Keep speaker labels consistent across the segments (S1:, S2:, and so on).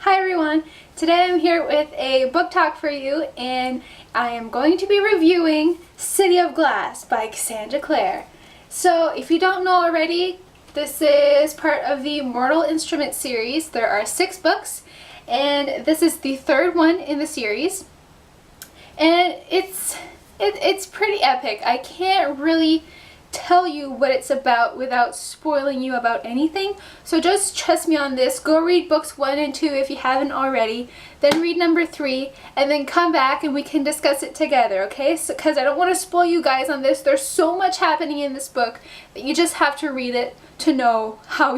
S1: Hi everyone! Today I'm here with a book talk for you, and I am going to be reviewing City of Glass by Cassandra Clare. So if you don't know already, this is part of the Mortal Instruments series. There are 6 books and this is the 3rd one in the series. And it's pretty epic. I can't really tell you what it's about without spoiling you about anything, so just trust me on this. Go read books 1 and 2 if you haven't already, then read number 3, and then come back and we can discuss it together, okay? Because I don't want to spoil you guys on this. There's so much happening in this book that you just have to read it to know how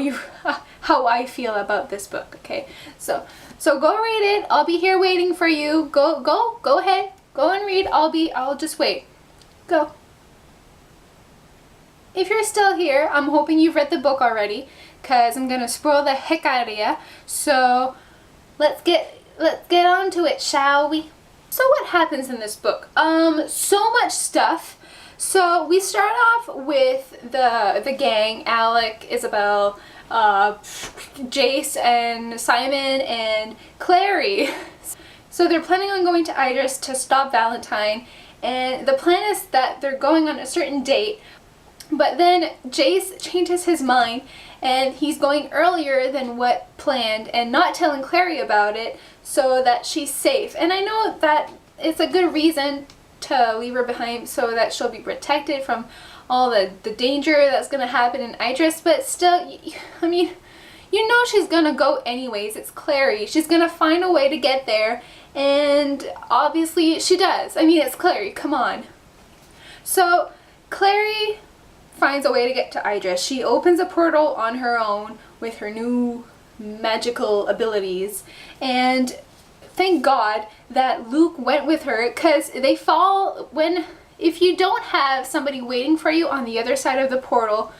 S1: I feel about this book, okay? So go read it. I'll be here waiting for you. Go ahead, go and read. I'll just wait. Go. If you're still here, I'm hoping you've read the book already, because I'm going to spoil the heck out of you. So let's get on to it, shall we? So what happens in this book? So much stuff. So we start off with the gang, Alec, Isabel, Jace and Simon and Clary. So they're planning on going to Idris to stop Valentine, and the plan is that they're going on a certain date. But then Jace changes his mind and he's going earlier than what planned and not telling Clary about it so that she's safe. And I know that it's a good reason to leave her behind so that she'll be protected from all the danger that's going to happen in Idris, but still, I mean, you know she's going to go anyways. It's Clary. She's going to find a way to get there, and obviously she does. I mean, it's Clary. Come on. So Clary finds a way to get to Idris. She opens a portal on her own with her new magical abilities, and thank God that Luke went with her, because they fall if you don't have somebody waiting for you on the other side of the portal,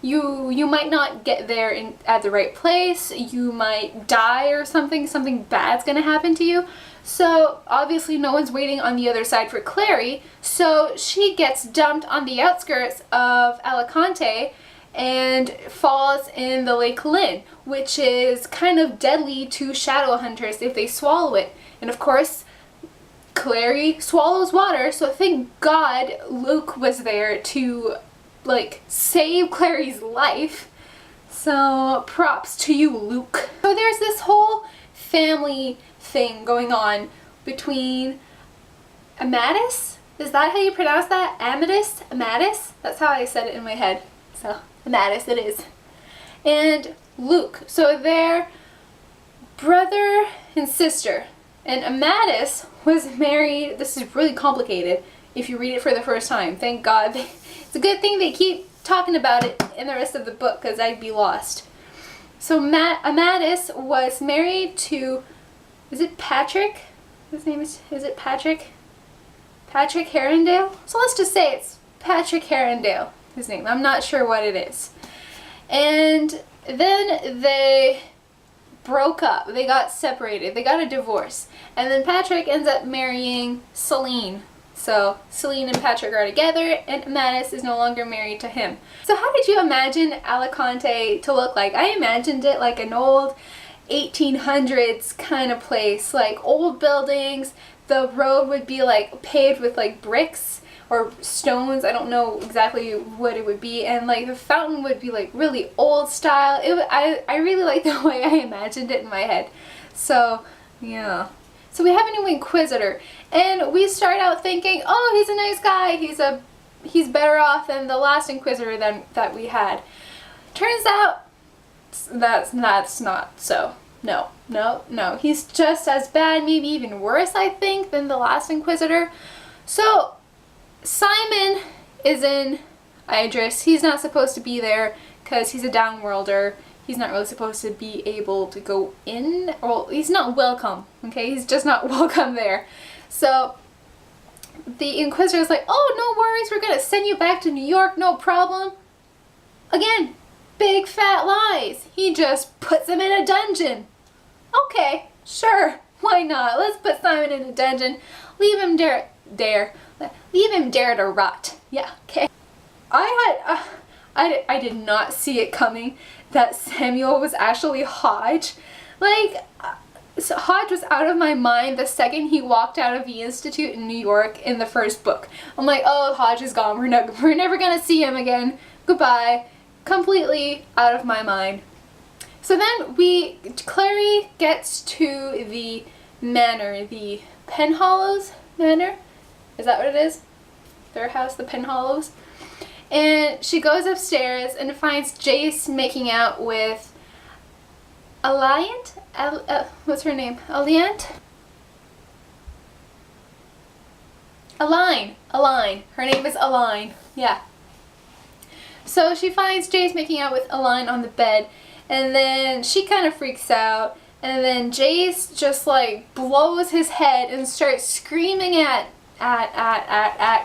S1: you might not get there at the right place. You might die or something bad's gonna happen to you. So obviously no one's waiting on the other side for Clary, so she gets dumped on the outskirts of Alicante and falls in the Lake Lynn, which is kind of deadly to shadow hunters if they swallow it. And of course, Clary swallows water, so thank God Luke was there to save Clary's life. So props to you, Luke. So there's this whole family thing going on between Amadis? Is that how you pronounce that? Amadis? Amadis? That's how I said it in my head. So Amadis it is. And Luke. So they're brother and sister. And Amadis was married. This is really complicated if you read it for the first time. Thank God. It's a good thing they keep talking about it in the rest of the book, because I'd be lost. So Amadis was married to, is it Patrick? His name is it Patrick? Patrick Herondale? So let's just say it's Patrick Herondale, his name. I'm not sure what it is. And then they broke up. They got separated. They got a divorce. And then Patrick ends up marrying Celine. So Celine and Patrick are together, and Amadis is no longer married to him. So how did you imagine Alicante to look like? I imagined it like an old 1800s kind of place, like old buildings. The road would be like paved with like bricks or stones. I don't know exactly what it would be, and like the fountain would be like really old style. I really like the way I imagined it in my head. So yeah. So we have a new Inquisitor, and we start out thinking, oh, he's a nice guy. He's better off than the last Inquisitor that we had. Turns out that's not so. No. He's just as bad, maybe even worse, I think, than the last Inquisitor. So Simon is in Idris. He's not supposed to be there because he's a downworlder. He's not really supposed to be able to go in. Well, he's not welcome, okay? He's just not welcome there. So the Inquisitor's like, oh, no worries, we're gonna send you back to New York, no problem. Again, big fat lies. He just puts him in a dungeon. Okay, sure, why not? Let's put Simon in a dungeon. Leave him leave him dare to rot. Yeah, okay. I did not see it coming that Samuel was actually Hodge. Like, Hodge was out of my mind the second he walked out of the Institute in New York in the first book. I'm like, oh, Hodge is gone. We're never gonna see him again. Goodbye. Completely out of my mind. So then Clary gets to the manor, the Penhallows Manor. Is that what it is? Their house, the Penhallows. And she goes upstairs and finds Jace making out with Alliant? What's her name? Alliant? Aline. Her name is Aline. Yeah. So she finds Jace making out with Aline on the bed, and then she kind of freaks out, and then Jace just like blows his head and starts screaming at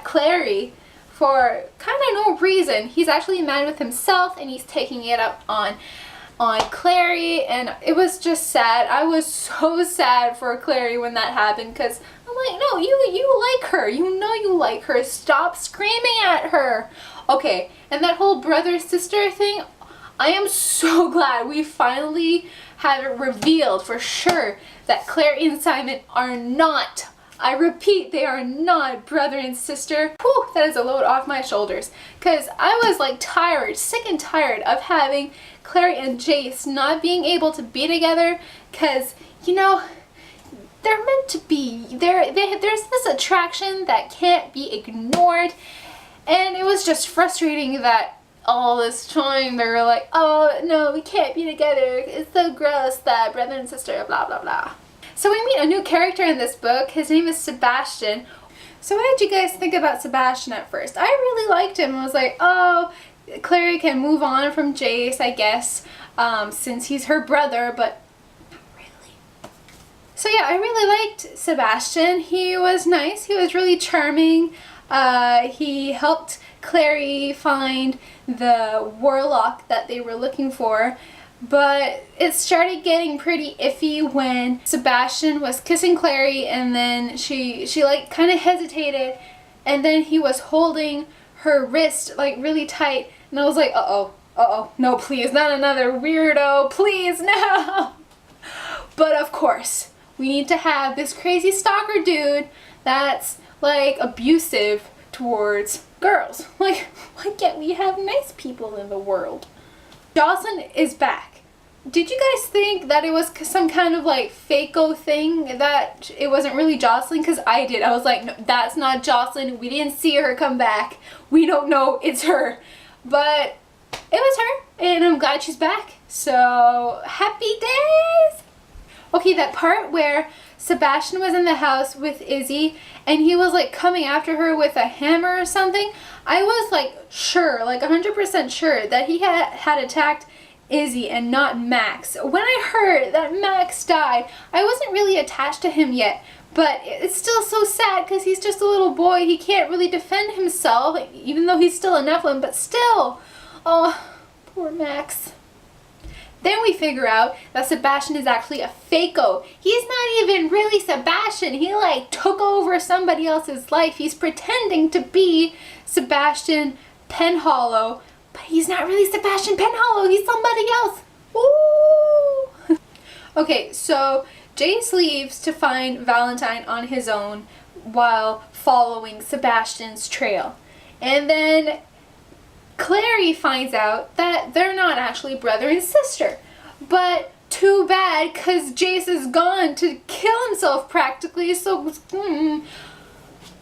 S1: Clary for kind of no reason. He's actually mad with himself, and he's taking it up on Clary, and it was just sad. I was so sad for Clary when that happened, because I'm like, no, you like her. You know you like her. Stop screaming at her. Okay, and that whole brother-sister thing, I am so glad we finally have it revealed for sure that Clary and Simon are not, I repeat, they are not brother and sister. Whew, that is a load off my shoulders, because I was like tired, sick and tired of having Clary and Jace not being able to be together, because, you know, they're meant to be. There's this attraction that can't be ignored, and it was just frustrating that all this time they were like, oh no, we can't be together, it's so gross that brother and sister, blah blah blah. So we meet a new character in this book. His name is Sebastian. So what did you guys think about Sebastian at first? I really liked him. I was like, oh, Clary can move on from Jace, I guess, since he's her brother, but not really. So yeah, I really liked Sebastian. He was nice. He was really charming. He helped Clary find the warlock that they were looking for. But it started getting pretty iffy when Sebastian was kissing Clary, and then she like kind of hesitated, and then he was holding her wrist like really tight, and I was like, uh-oh, no, please, not another weirdo, please, no. But of course, we need to have this crazy stalker dude that's like abusive towards girls. Like, why can't we have nice people in the world? Jocelyn is back. Did you guys think that it was some kind of like fake-o thing, that it wasn't really Jocelyn? Because I did. I was like, no, that's not Jocelyn. We didn't see her come back. We don't know it's her. But it was her, and I'm glad she's back. So, happy days! Okay, that part where Sebastian was in the house with Izzy, and he was like coming after her with a hammer or something, I was like sure, like 100% sure that he had attacked Izzy and not Max. When I heard that Max died, I wasn't really attached to him yet, but it's still so sad because he's just a little boy. He can't really defend himself, even though he's still a Nephilim, but still. Oh, poor Max. Then we figure out that Sebastian is actually a fake-o. He's not even really Sebastian. He like took over somebody else's life. He's pretending to be Sebastian Penhallow, but he's not really Sebastian Penhallow. He's somebody else. Woo! Okay, so Jace leaves to find Valentine on his own while following Sebastian's trail. And then Clary finds out that they're not actually brother and sister. But too bad, because Jace is gone to kill himself practically, so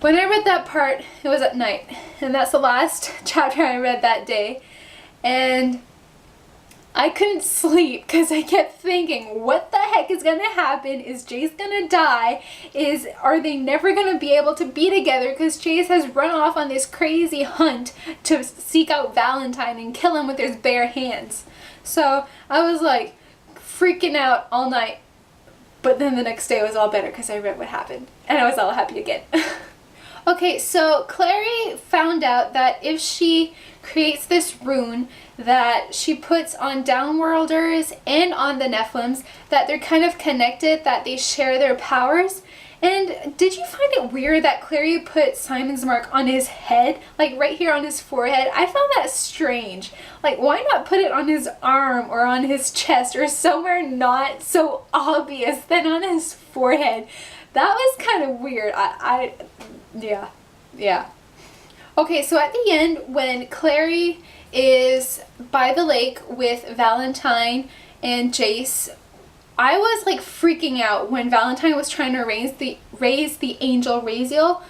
S1: when I read that part, it was at night, and that's the last chapter I read that day, and I couldn't sleep because I kept thinking, what the heck is going to happen? Is Jace going to die? Are they never going to be able to be together because Jace has run off on this crazy hunt to seek out Valentine and kill him with his bare hands? So I was like freaking out all night, but then the next day was all better because I read what happened and I was all happy again. Okay, so Clary found out that if she creates this rune that she puts on Downworlders and on the Nephilims, that they're kind of connected, that they share their powers. And did you find it weird that Clary put Simon's mark on his head? Like right here on his forehead? I found that strange. Like, why not put it on his arm or on his chest or somewhere not so obvious than on his forehead? That was kind of weird. Yeah. Okay, so at the end, when Clary is by the lake with Valentine and Jace, I was like freaking out when Valentine was trying to raise the angel Raziel.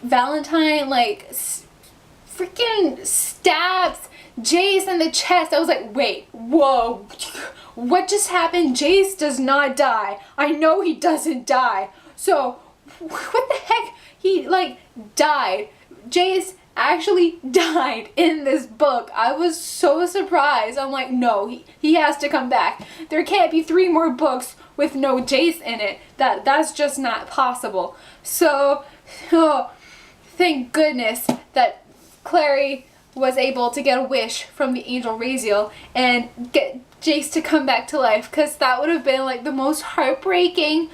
S1: Valentine like freaking stabs Jace in the chest. I was like, wait, whoa, what just happened? Jace does not die. I know he doesn't die. So what the heck? He like died. Jace actually died in this book. I was so surprised. I'm like, no, he has to come back. There can't be 3 more books with no Jace in it. That's just not possible. So, thank goodness that Clary was able to get a wish from the angel Raziel and get Jace to come back to life, because that would have been like the most heartbreaking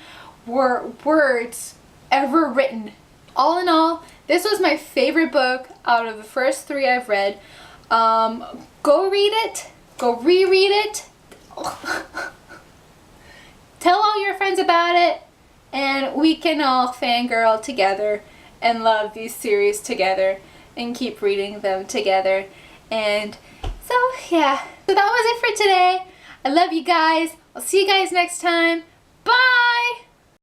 S1: words ever written. All in all, this was my favorite book out of the first 3 I've read. Go read it. Go reread it. Tell all your friends about it. And we can all fangirl together and love these series together and keep reading them together. And so, yeah. So that was it for today. I love you guys. I'll see you guys next time. Bye!